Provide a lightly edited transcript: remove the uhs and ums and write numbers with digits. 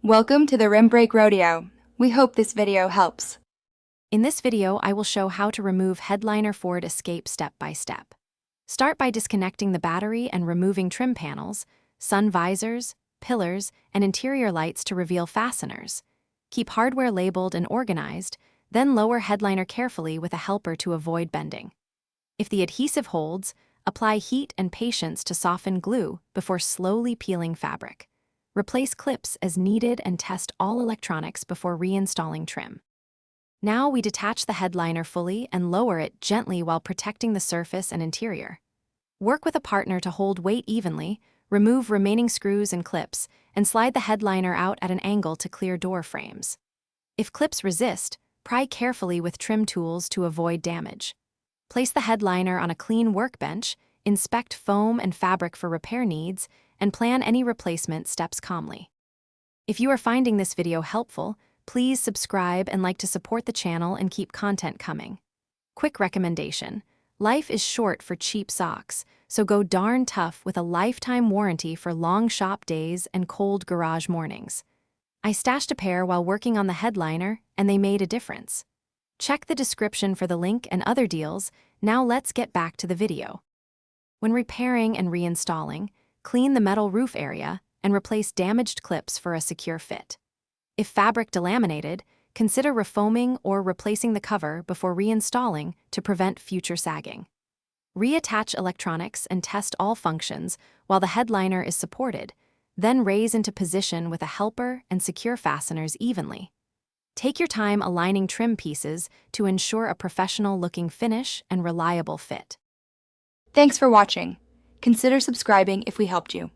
Welcome to the Rim Break Rodeo. We hope this video helps. In this video, I will show how to remove headliner Ford Escape step by step. Start by disconnecting the battery and removing trim panels, sun visors, pillars, and interior lights to reveal fasteners. Keep hardware labeled and organized, then lower headliner carefully with a helper to avoid bending. If the adhesive holds, apply heat and patience to soften glue before slowly peeling fabric. Replace clips as needed and test all electronics before reinstalling trim. Now we detach the headliner fully and lower it gently while protecting the surface and interior. Work with a partner to hold weight evenly, remove remaining screws and clips, and slide the headliner out at an angle to clear door frames. If clips resist, pry carefully with trim tools to avoid damage. Place the headliner on a clean workbench, inspect foam and fabric for repair needs, and plan any replacement steps calmly. If you are finding this video helpful, please subscribe and like to support the channel and keep content coming. Quick recommendation: life is short for cheap socks, so go darn tough with a lifetime warranty for long shop days and cold garage mornings. I stashed a pair while working on the headliner, and they made a difference. Check the description for the link and other deals. Now let's get back to the video. When repairing and reinstalling, clean the metal roof area and replace damaged clips for a secure fit. If fabric delaminated, consider refoaming or replacing the cover before reinstalling to prevent future sagging. Reattach electronics and test all functions while the headliner is supported, then raise into position with a helper and secure fasteners evenly. Take your time aligning trim pieces to ensure a professional-looking finish and reliable fit. Thanks for watching. Consider subscribing if we helped you.